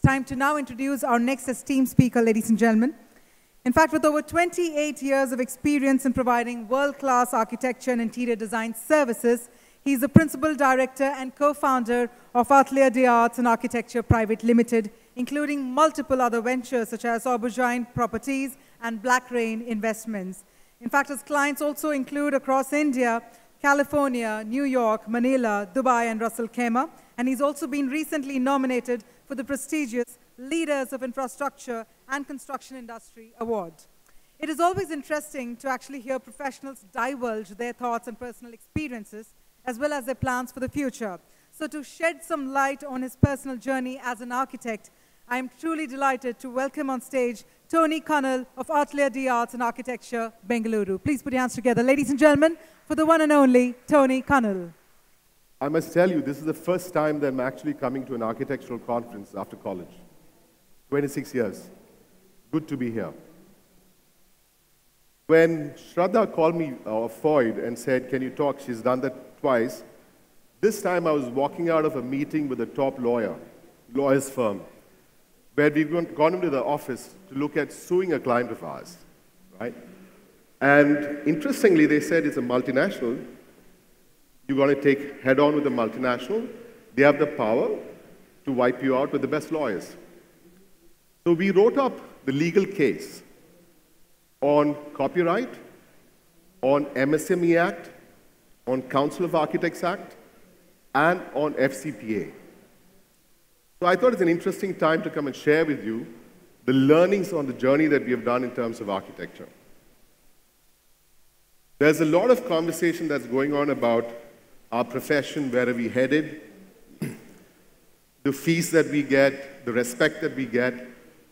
time to now introduce our next esteemed speaker, ladies and gentlemen. In fact, with over 28 years of experience in providing world-class architecture and interior design services, he's the principal director and co-founder of Atelier D'Arts Architecture Private Limited, including multiple other ventures such as Aubergine Properties and Black Rain Investments. In fact, his clients also include across India, California, New York, Manila, Dubai, and Russell Khema. And he's also been recently nominated for the prestigious Leaders of Infrastructure and Construction Industry Award. It is always interesting to actually hear professionals divulge their thoughts and personal experiences, as well as their plans for the future. So to shed some light on his personal journey as an architect, I am truly delighted to welcome on stage Tony Kunnel of Atelier D'Arts Architecture, Bengaluru. Please put your hands together, ladies and gentlemen, for the one and only Tony Kunnel. I must tell you, this is the first time that I'm actually coming to an architectural conference after college. 26 years. Good to be here. When Shraddha called me FOAID and said, can you talk? She's done that twice. This time I was walking out of a meeting with a top lawyer's firm, where we'd gone into the office to look at suing a client of ours, right? And interestingly, they said it's a multinational. You're going to take head-on with the multinational. They have the power to wipe you out with the best lawyers. So we wrote up the legal case on copyright, on MSME Act, on Council of Architects Act, and on FCPA. So I thought it's an interesting time to come and share with you the learnings on the journey that we have done in terms of architecture. There's a lot of conversation that's going on about our profession, where are we headed, the fees that we get, the respect that we get,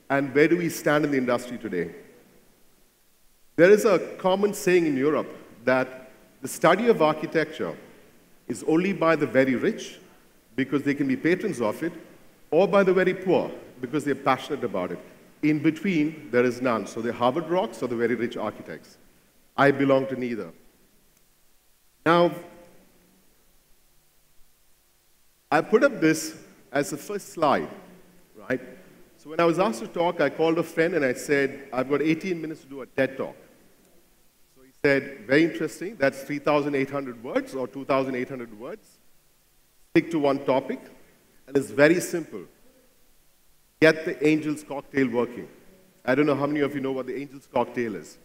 and where do we stand in the industry today. There is a common saying in Europe that the study of architecture is only by the very rich, because they can be patrons of it, or by the very poor, because they're passionate about it. In between, there is none. So the Harvard rocks or the very rich architects. I belong to neither. Now, I put up this as the first slide, right? So when I was asked to talk, I called a friend and I said, I've got 18 minutes to do a TED Talk. So he said, very interesting, that's 3,800 words or 2,800 words. Stick to one topic, and it's very simple. Get the Angel's Cocktail working. I don't know how many of you know what the Angel's Cocktail is.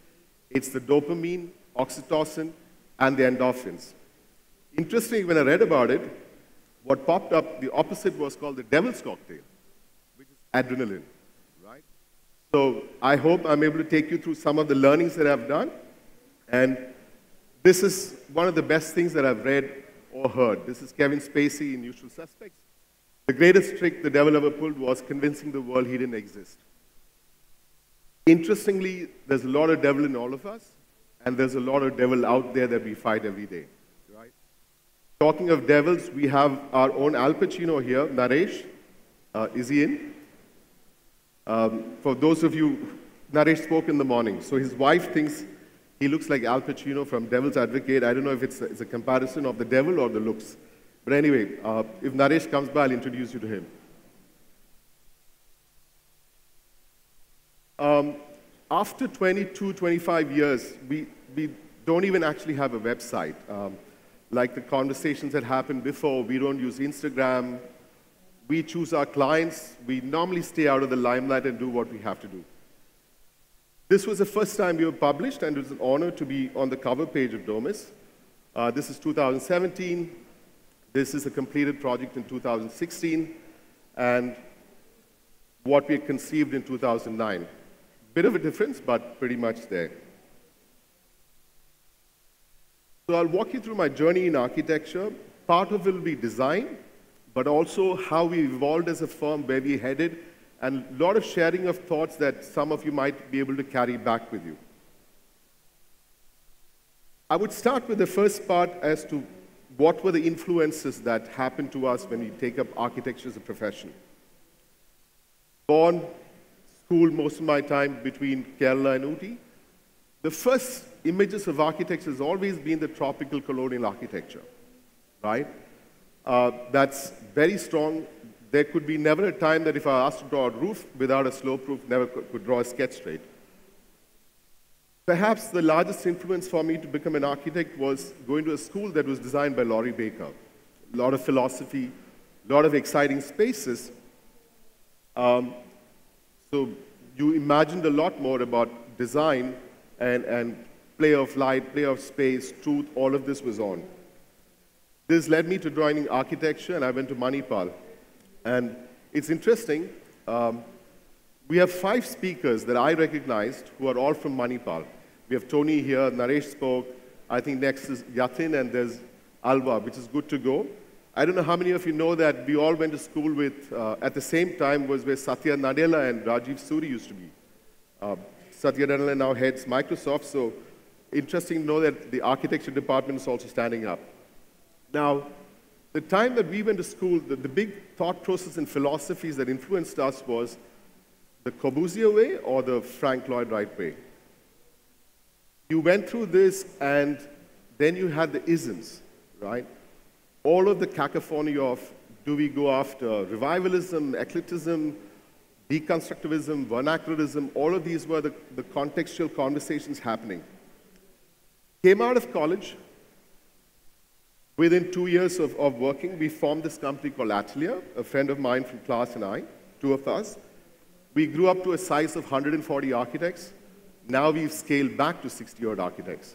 It's the dopamine, oxytocin, and the endorphins. Interestingly, when I read about it, what popped up, the opposite was called the Devil's Cocktail, which is adrenaline, right? So I hope I'm able to take you through some of the learnings that I've done. And this is one of the best things that I've read or heard. This is Kevin Spacey in Usual Suspects. The greatest trick the devil ever pulled was convincing the world he didn't exist. Interestingly, there's a lot of devil in all of us, and there's a lot of devil out there that we fight every day, right? Talking of devils, we have our own Al Pacino here, Naresh. Is he in? For those of you, Naresh spoke in the morning, so his wife thinks he looks like Al Pacino from Devil's Advocate. I don't know if it's a comparison of the devil or the looks. But anyway, if Naresh comes by, I'll introduce you to him. After 22, 25 years, we don't even actually have a website. Like the conversations that happened before, we don't use Instagram. We choose our clients. We normally stay out of the limelight and do what we have to do. This was the first time we were published, and it was an honor to be on the cover page of Domus. This is 2017. This is a completed project in 2016, and what we had conceived in 2009. Bit of a difference, but pretty much there. So I'll walk you through my journey in architecture. Part of it will be design, but also how we evolved as a firm, where we headed, and a lot of sharing of thoughts that some of you might be able to carry back with you. I would start with the first part as to what were the influences that happened to us when we take up architecture as a profession. Born, schooled most of my time between Kerala and Ooty. The first images of architecture has always been the tropical colonial architecture, right? That's very strong. there could be never a time that if I asked to draw a roof without a slope roof, never could draw a sketch straight. Perhaps the largest influence for me to become an architect was going to a school that was designed by Laurie Baker. A lot of philosophy, a lot of exciting spaces. So you imagined a lot more about design and play of light, play of space, truth, all of this was on. This led me to joining architecture, and I went to Manipal. And it's interesting, we have 5 speakers that I recognized who are all from Manipal. We have Tony here, Naresh spoke, I think next is Yatin, and there's Alva, which is good to go. I don't know how many of you know that we all went to school with, at the same time was where Satya Nadella and Rajiv Suri used to be. Satya Nadella now heads Microsoft, so interesting to know that the architecture department is also standing up. Now, the time that we went to school, the big thought process in philosophies that influenced us was the Corbusier way or the Frank Lloyd Wright way. You went through this, and then you had the isms, right? All of the cacophony of, do we go after revivalism, eclecticism, deconstructivism, vernacularism, all of these were the contextual conversations happening. Came out of college. Within 2 years of working, we formed this company called Atelier, a friend of mine from class and I, 2 of us. We grew up to a size of 140 architects. Now we've scaled back to 60-odd architects.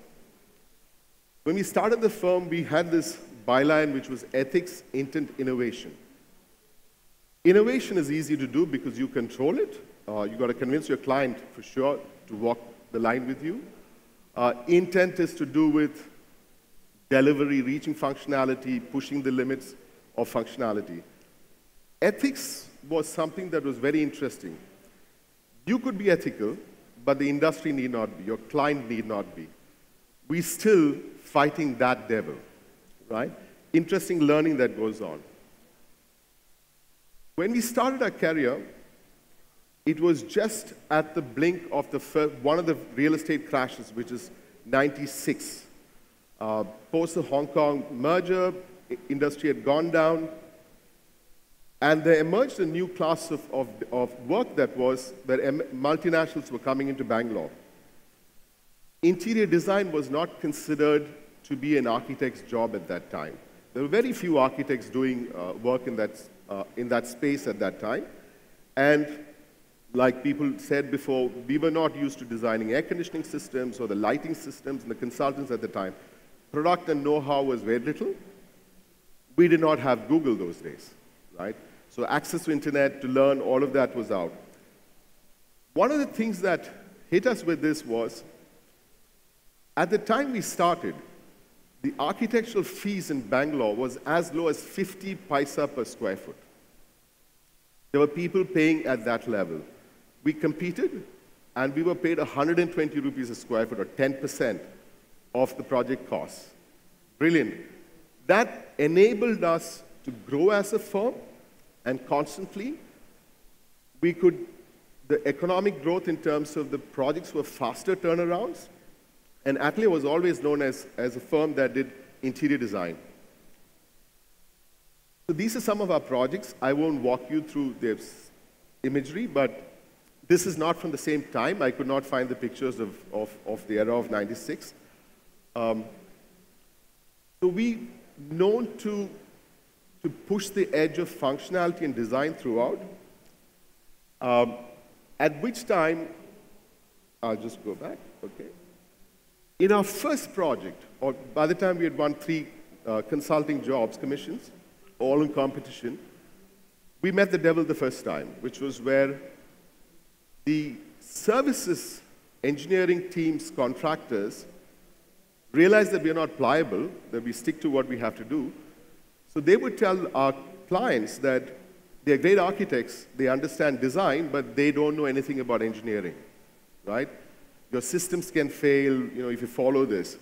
When we started the firm, we had this byline which was ethics, intent, innovation. Innovation is easy to do because you control it. You've got to convince your client for sure to walk the line with you. Intent is to do with delivery, reaching functionality, pushing the limits of functionality. Ethics was something that was very interesting. You could be ethical, but the industry need not be, your client need not be. We're still fighting that devil, right? Interesting learning that goes on. When we started our career, it was just at the blink of one of the real estate crashes, which is 96. Post the Hong Kong merger, industry had gone down, and there emerged a new class of work that was where multinationals were coming into Bangalore. Interior design was not considered to be an architect's job at that time. There were very few architects doing work in that space at that time. And like people said before, we were not used to designing air conditioning systems or the lighting systems, and the consultants at the time. Product and know-how was very little. We did not have Google those days, right? So access to internet, to learn, all of that was out. One of the things that hit us with this was, at the time we started, the architectural fees in Bangalore was as low as 50 paisa per square foot. There were people paying at that level. We competed, and we were paid 120 rupees a square foot, or 10% of the project costs. Brilliant. That enabled us to grow as a firm, and constantly, the economic growth in terms of the projects were faster turnarounds, and Atelier was always known as a firm that did interior design. So these are some of our projects. I won't walk you through their imagery, but this is not from the same time. I could not find the pictures of the era of 96. So we known to push the edge of functionality and design throughout, at which time, I'll just go back, okay. In our first project, or by the time we had won 3 consulting jobs, commissions, all in competition, we met the devil the first time, which was where the services engineering teams, contractors, realized that we are not pliable, that we stick to what we have to do. So they would tell our clients that they're great architects, they understand design, but they don't know anything about engineering, right? Your systems can fail, if you follow this.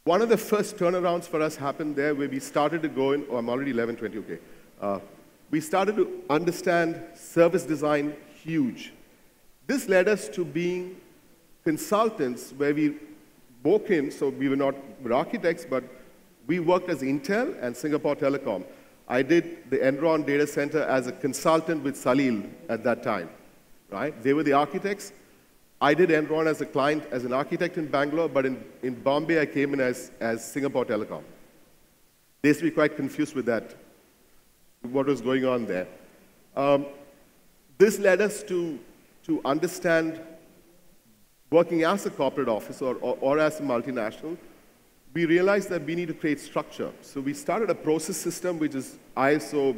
One of the first turnarounds for us happened there where we started to go in, I'm already 11:20, okay. We started to understand service design huge. This led us to being consultants where we so we were not architects, but we worked as Intel and Singapore Telecom. I did the Enron data center as a consultant with Salil at that time, right? They were the architects. I did Enron as a client, as an architect in Bangalore, but in Bombay, I came in as Singapore Telecom. They used to be quite confused with that, what was going on there. This led us to understand, working as a corporate office or as a multinational, we realized that we need to create structure. So we started a process system which is ISO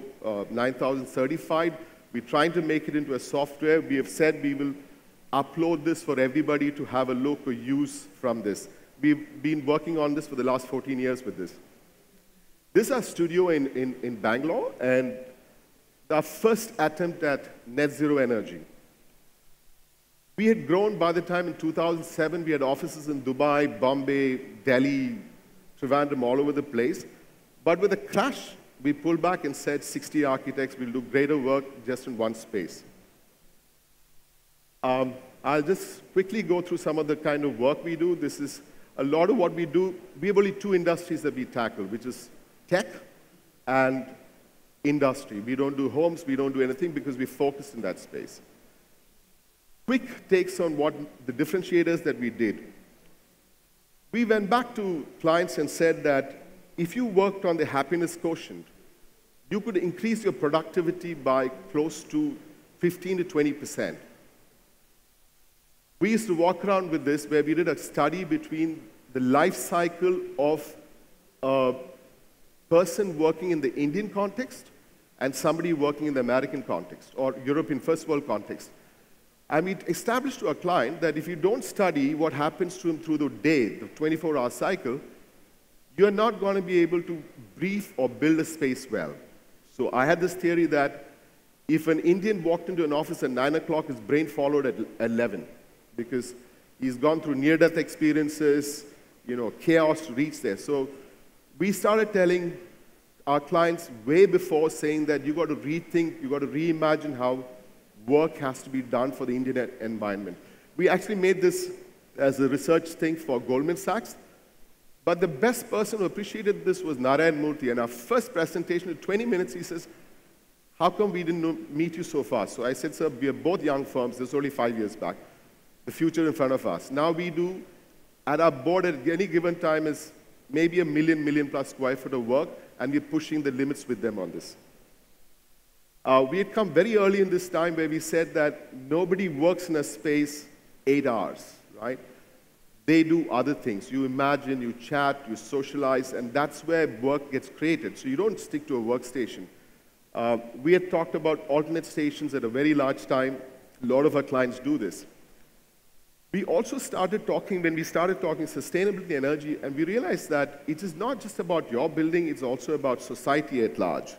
9000 certified. We're trying to make it into a software. We have said we will upload this for everybody to have a look or use from this. We've been working on this for the last 14 years with this. This is our studio in Bangalore, and our first attempt at net zero energy. We had grown by the time in 2007, we had offices in Dubai, Bombay, Delhi, Trivandrum, all over the place. But with a crash, we pulled back and said 60 architects will do greater work just in one space. I'll just quickly go through some of the kind of work we do. This is a lot of what we do. We have only two industries that we tackle, which is tech and industry. We don't do homes, we don't do anything because we focused in that space. Quick takes on what the differentiators that we did. We went back to clients and said that if you worked on the happiness quotient, you could increase your productivity by close to 15 to 20%. We used to walk around with this where we did a study between the life cycle of a person working in the Indian context and somebody working in the American context or European first world context. And we established to our client that if you don't study what happens to him through the day, the 24-hour cycle, you're not going to be able to brief or build a space well. So I had this theory that if an Indian walked into an office at 9 o'clock, his brain followed at 11 because he's gone through near-death experiences, chaos to reach there. So we started telling our clients way before saying that you got to rethink, you got to reimagine how work has to be done for the Indian environment. We actually made this as a research thing for Goldman Sachs, but the best person who appreciated this was Narayan Murthy. And our first presentation, in 20 minutes, he says, how come we didn't meet you so fast? So I said, sir, we are both young firms. This was only 5 years back. The future in front of us. Now we do, at our board at any given time is maybe a million plus square foot of work, and we're pushing the limits with them on this. We had come very early in this time where we said that nobody works in a space 8 hours, right? They do other things. You imagine, you chat, you socialize, and that's where work gets created. So you don't stick to a workstation. We had talked about alternate stations at a very large time. A lot of our clients do this. We also started talking, when we started talking sustainability and energy, and we realized that it is not just about your building, it's also about society at large.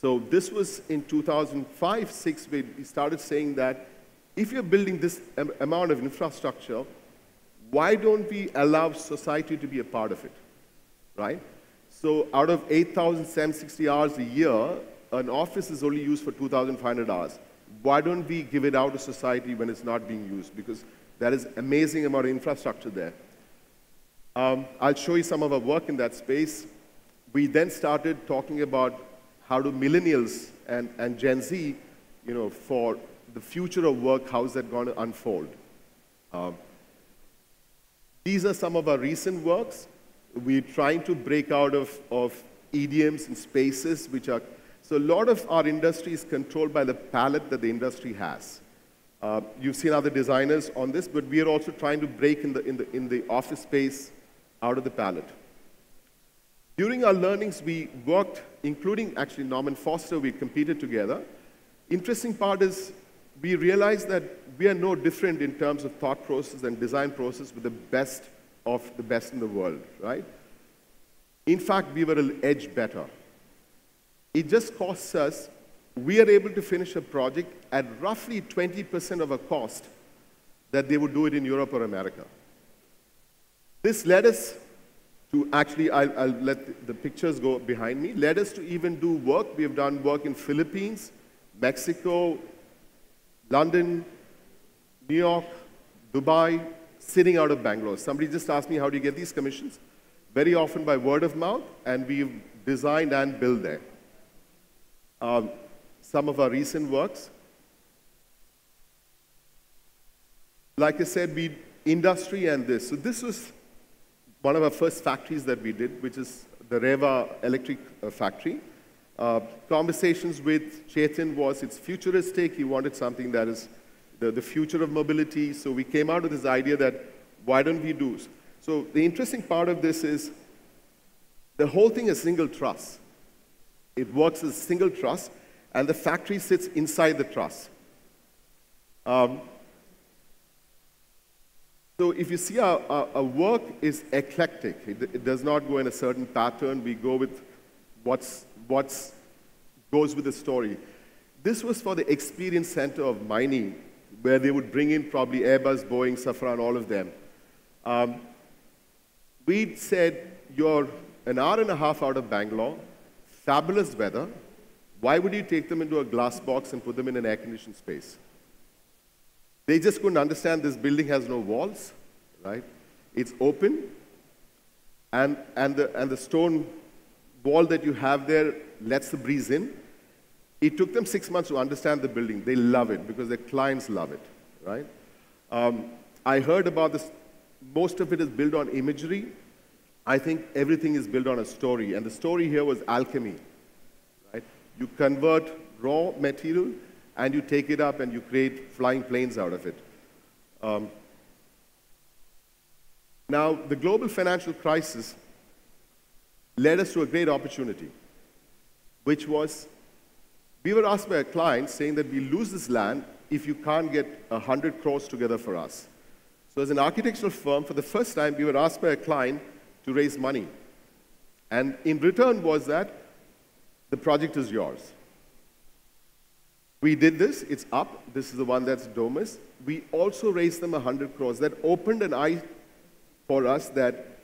So this was in 2005-06, where we started saying that if you're building this amount of infrastructure, why don't we allow society to be a part of it, right? So out of 8,760 hours a year, an office is only used for 2,500 hours. Why don't we give it out to society when it's not being used? Because there is amazing amount of infrastructure there. I'll show you some of our work in that space. We then started talking about how do millennials and Gen Z, for the future of work, how is that going to unfold? These are some of our recent works. We're trying to break out of idioms and spaces which are, so a lot of our industry is controlled by the palette that the industry has. You've seen other designers on this, but we are also trying to break in the office space out of the palette. During our learnings, we worked, including actually Norman Foster, we competed together. Interesting part is we realized that we are no different in terms of thought process and design process with the best of the best in the world, right? In fact, we were an edge better. It just costs us, we are able to finish a project at roughly 20% of a cost that they would do it in Europe or America. This led us to actually, I'll let the pictures go behind me, led us to even do work. We have done work in Philippines, Mexico, London, New York, Dubai, sitting out of Bangalore. Somebody just asked me, how do you get these commissions? very often by word of mouth, and we've designed and built there. Some of our recent works. Like I said, we industry and this. So this was one of our first factories that we did, which is the Reva electric factory. Conversations with Chetan was, it's futuristic. He wanted something that is the future of mobility. So we came out with this idea that, why don't we do? So the interesting part of this is, the whole thing is single truss. It works as single truss, and the factory sits inside the truss. So if you see, our work is eclectic. It does not go in a certain pattern. We go with what's goes with the story. This was for the experience center of mining, where they would bring in probably Airbus, Boeing, Safran, all of them. We said, you're an hour and a half out of Bangalore, fabulous weather. Why would you take them into a glass box and put them in an air-conditioned space? They just couldn't understand this building has no walls, right? It's open, and the stone wall that you have there lets the breeze in. It took them 6 months to understand the building. They love it because their clients love it, right? I heard about this. Most of it is built on imagery. I think everything is built on a story, and the story here was alchemy, right? You convert raw material, and you take it up and you create flying planes out of it. Now, the global financial crisis led us to a great opportunity, which was, we were asked by a client saying that we lose this land if you can't get 100 crores together for us. So as an architectural firm, for the first time, we were asked by a client to raise money. And in return was that the project is yours. We did this, it's up. This is the one that's Domus. We also raised them 100 crores. That opened an eye for us that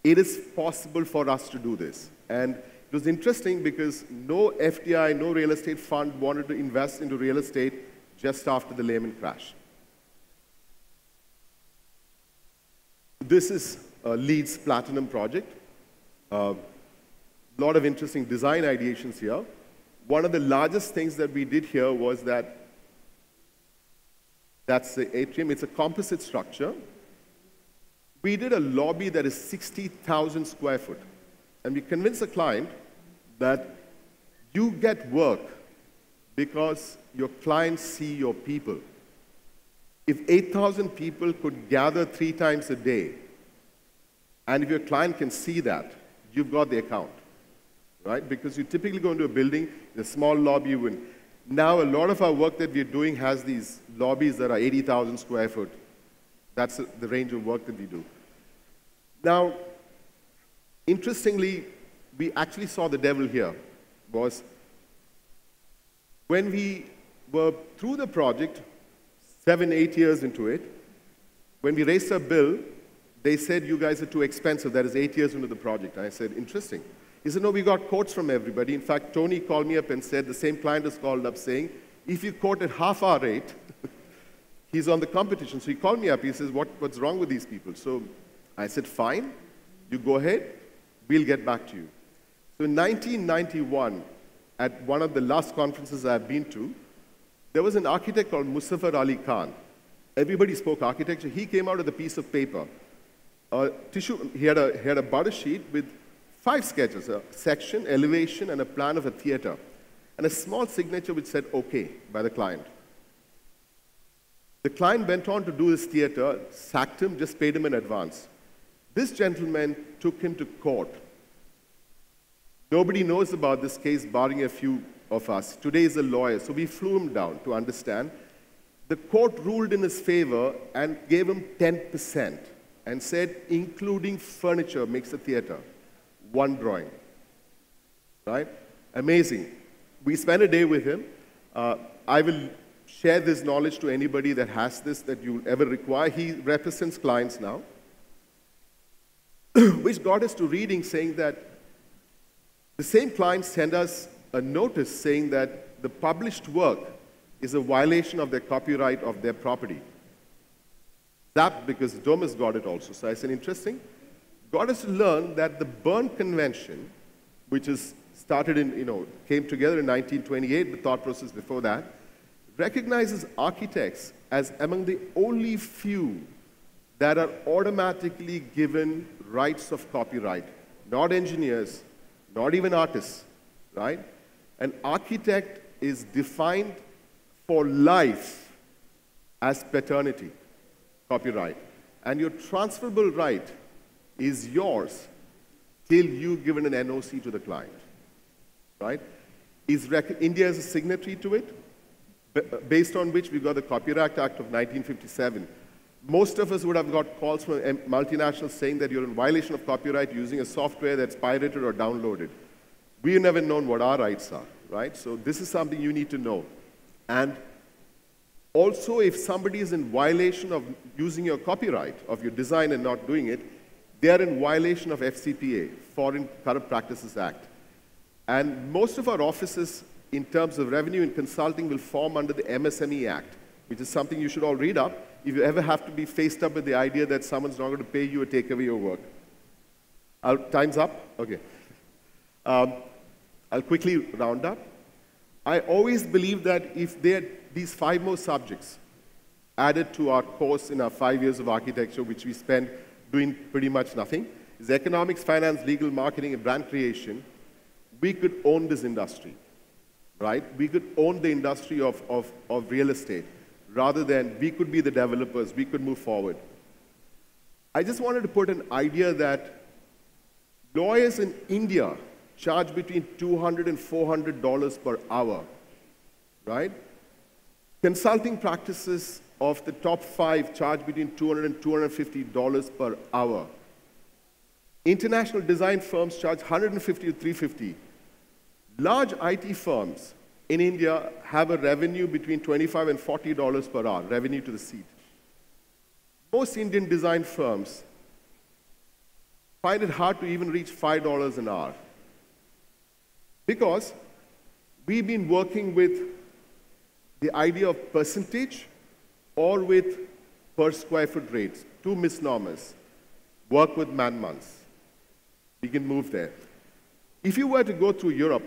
it is possible for us to do this. And it was interesting because no FDI, no real estate fund wanted to invest into real estate just after the Lehman crash. This is Leeds Platinum project. A lot of interesting design ideations here. One of the largest things that we did here was that's the atrium. It's a composite structure. We did a lobby that is 60,000 square foot. And we convinced the client that you get work because your clients see your people. If 8,000 people could gather 3 times a day, and if your client can see that, you've got the account, right? Because you typically go into a building, a small lobby, you win. Now, a lot of our work that we're doing has these lobbies that are 80,000 square foot. That's the range of work that we do. Now, interestingly, we actually saw the devil here. Was when we were through the project, 7, 8 years into it, when we raised our bill, they said, you guys are too expensive. That is 8 years into the project. And I said, interesting. He said, no, we got quotes from everybody. In fact, Tony called me up and said, the same client has called up saying, if you quote at half our rate, he's on the competition. So he called me up. He says, what's wrong with these people? So I said, fine, you go ahead. We'll get back to you. So in 1991, at one of the last conferences I've been to, there was an architect called Muzaffar Ali Khan. Everybody spoke architecture. He came out with a piece of paper. He had a butter sheet with 5 sketches, a section, elevation, and a plan of a theater, and a small signature which said OK by the client. The client went on to do this theater, sacked him, just paid him in advance. This gentleman took him to court. Nobody knows about this case, barring a few of us. Today he's a lawyer, so we flew him down to understand. The court ruled in his favor and gave him 10% and said, including furniture makes a theater. 1 drawing, right? Amazing. We spent a day with him. I will share this knowledge to anybody that has this, that you ever require. He represents clients now, which got us to reading saying that the same clients send us a notice saying that the published work is a violation of their copyright of their property. That because Domus got it also. So I said, interesting. got us to learn that the Berne Convention, which is started in, came together in 1928, the thought process before that, recognizes architects as among the only few that are automatically given rights of copyright. Not engineers, not even artists, right? An architect is defined for life as paternity, copyright. And your transferable right is yours till you've given an NOC to the client, right? India is a signatory to it, based on which we got the Copyright Act of 1957. Most of us would have got calls from multinationals saying that you're in violation of copyright using a software that's pirated or downloaded. We've never known what our rights are, right? So this is something you need to know. And also, if somebody is in violation of using your copyright of your design and not doing it, they are in violation of FCPA, Foreign Corrupt Practices Act. And most of our offices, in terms of revenue and consulting, will form under the MSME Act, which is something you should all read up if you ever have to be faced up with the idea that someone's not going to pay you or take away your work. Time's up? Okay. I'll quickly round up. I always believe that if there are these 5 more subjects added to our course in our 5 years of architecture, which we spend doing pretty much nothing, is economics, finance, legal, marketing, and brand creation, we could own this industry, right? We could own the industry of real estate, rather than we could be the developers, we could move forward. I just wanted to put an idea that lawyers in India charge between $200 and $400 per hour, right? Consulting practices of the top 5 charge between $200 and $250 per hour. International design firms charge $150 to $350. Large IT firms in India have a revenue between $25 and $40 per hour, revenue to the seat. Most Indian design firms find it hard to even reach $5 an hour, because we've been working with the idea of percentage or with per square foot rates, 2 misnomers. Work with man-months. We can move there. If you were to go through Europe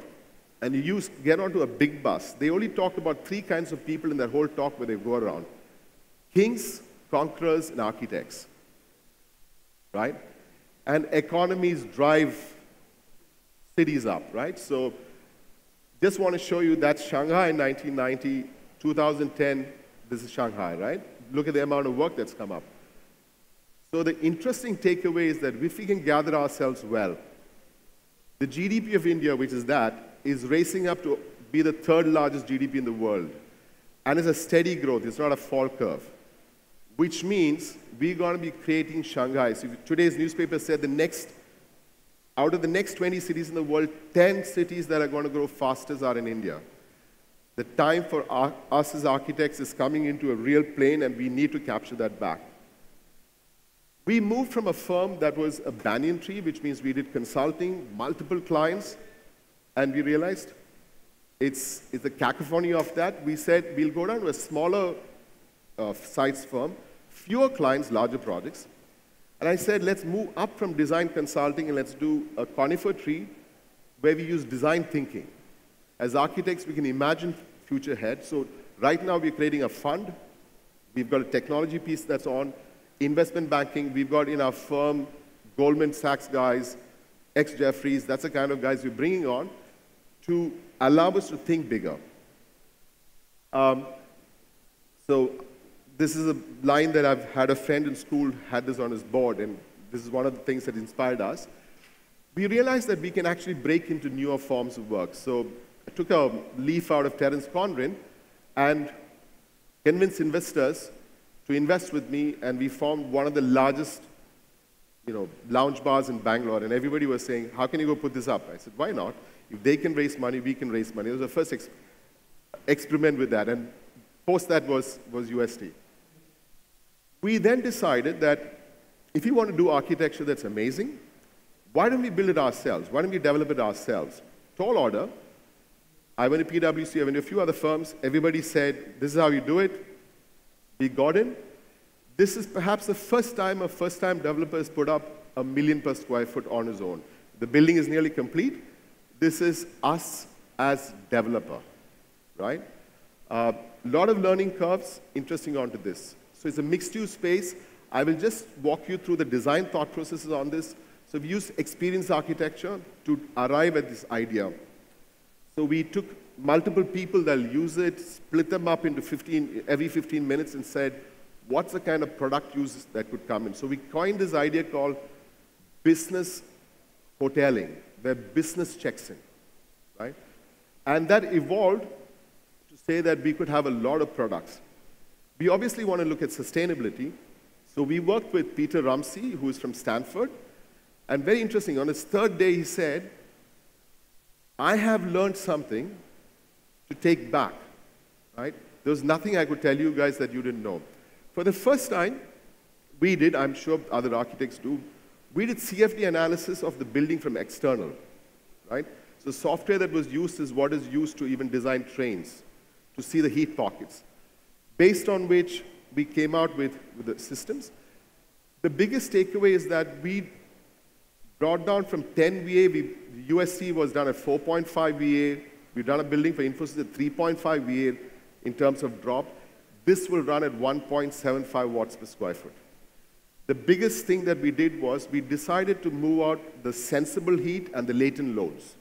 and you get onto a big bus, they only talk about 3 kinds of people in their whole talk where they go around: kings, conquerors, and architects, right? And economies drive cities up, right? So just want to show you that's Shanghai in 1990, 2010, this is Shanghai, right? Look at the amount of work that's come up. So the interesting takeaway is that if we can gather ourselves well, the GDP of India, which is that, is racing up to be the 3rd largest GDP in the world. And it's a steady growth, it's not a fall curve. Which means we're going to be creating Shanghai. So today's newspaper said out of the next 20 cities in the world, 10 cities that are going to grow fastest are in India. The time for us as architects is coming into a real plane, and we need to capture that back. We moved from a firm that was a banyan tree, which means we did consulting, multiple clients, and we realized it's the cacophony of that. We said we'll go down to a smaller size firm, fewer clients, larger projects. And I said, let's move up from design consulting and let's do a conifer tree where we use design thinking. As architects, we can imagine future ahead. So right now, we're creating a fund. We've got a technology piece that's on. Investment banking, we've got in our firm Goldman Sachs guys, ex-Jeffries. That's the kind of guys we're bringing on to allow us to think bigger. So this is a line that I've had a friend in school had this on his board, and this is one of the things that inspired us. We realized that we can actually break into newer forms of work. So I took a leaf out of Terence Conran and convinced investors to invest with me, and we formed one of the largest lounge bars in Bangalore, and everybody was saying, how can you go put this up? I said, why not? If they can raise money, we can raise money. It was the first experiment with that, and post that was UST. We then decided that if you want to do architecture that's amazing, why don't we build it ourselves? Why don't we develop it ourselves? Tall order. I went to PwC, I went to a few other firms. Everybody said, this is how you do it. We got in. This is perhaps the first time a first-time developer has put up 1 million per square foot on his own. The building is nearly complete. This is us as developer, right? A lot of learning curves, interesting onto this. So it's a mixed-use space. I will just walk you through the design thought processes on this. So we used experience architecture to arrive at this idea. So we took multiple people that will use it, split them up into every 15 minutes and said, what's the kind of product uses that could come in? So we coined this idea called business hoteling, where business checks in, right? And that evolved to say that we could have a lot of products. We obviously want to look at sustainability. So we worked with Peter Rumsey, who is from Stanford. And very interesting, on his third day, he said, I have learned something to take back, right? There was nothing I could tell you guys that you didn't know. For the first time, we did, I'm sure other architects do, we did CFD analysis of the building from external, right? So software that was used is what is used to even design trains, to see the heat pockets, based on which we came out with the systems. The biggest takeaway is that we brought down from 10 VA, USC was done at 4.5 VA, we've done a building for Infosys at 3.5 VA in terms of drop. This will run at 1.75 watts per square foot. The biggest thing that we did was we decided to move out the sensible heat and the latent loads.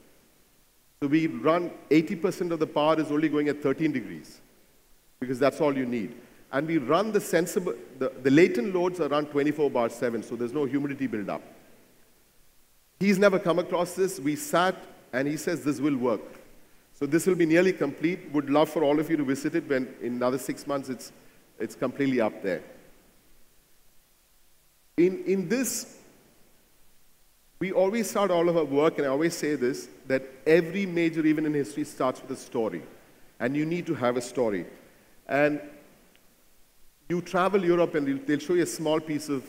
So we run 80% of the power is only going at 13 degrees, because that's all you need. And we run the sensible, the latent loads are around 24/7, so there's no humidity buildup. He's never come across this. We sat, and he says this will work. So this will be nearly complete. Would love for all of you to visit it when in another 6 months it's completely up there. In this, we always start all of our work, and I always say this, that every major event in history starts with a story. And you need to have a story. And you travel Europe, and they'll show you a small piece of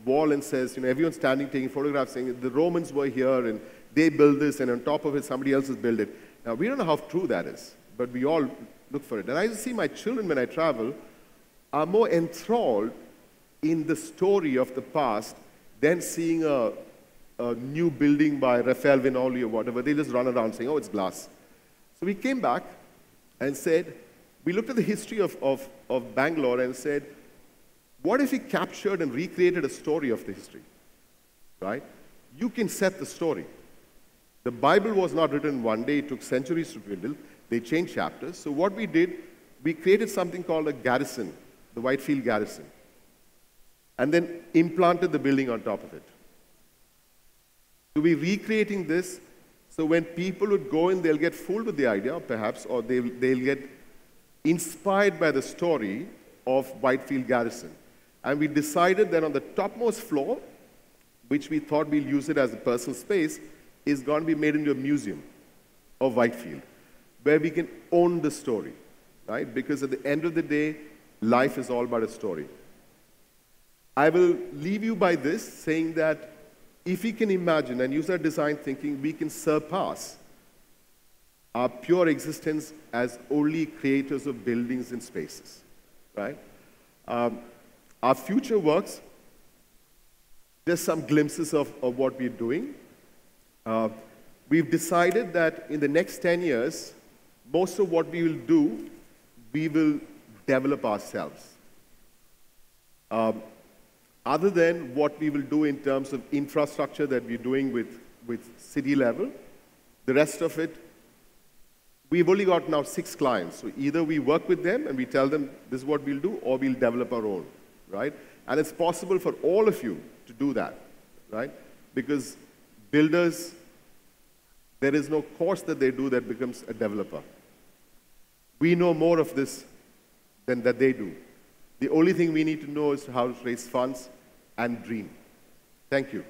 wall and says, everyone's standing taking photographs saying, the Romans were here, and they built this, and on top of it, somebody else has built it. Now, we don't know how true that is, but we all look for it. And I see my children, when I travel, are more enthralled in the story of the past than seeing a new building by Raphael Vinoli or whatever. They just run around saying, oh, it's glass. So we came back and said, we looked at the history of Bangalore and said, what if we captured and recreated a story of the history, right? You can set the story. The Bible was not written one day. It took centuries to build. They changed chapters. So what we did, we created something called a garrison, the Whitefield Garrison, and then implanted the building on top of it. So we're recreating this, so when people would go in, they'll get fooled with the idea, perhaps, or they'll get inspired by the story of Whitefield Garrison. And we decided that on the topmost floor, which we thought we'll use it as a personal space, is going to be made into a museum of Whitefield, where we can own the story, right? Because at the end of the day, life is all about a story. I will leave you by this, saying that if we can imagine and use our design thinking, we can surpass our pure existence as only creators of buildings and spaces, right? Our future works, just some glimpses of what we're doing. We've decided that in the next 10 years, most of what we will do, we will develop ourselves. Other than what we will do in terms of infrastructure that we're doing with city level, the rest of it, we've only got now 6 clients. So either we work with them and we tell them this is what we'll do, or we'll develop our own, right? And it's possible for all of you to do that, right? Because builders, there is no course that they do that becomes a developer. We know more of this than that they do. The only thing we need to know is how to raise funds and dream. Thank you.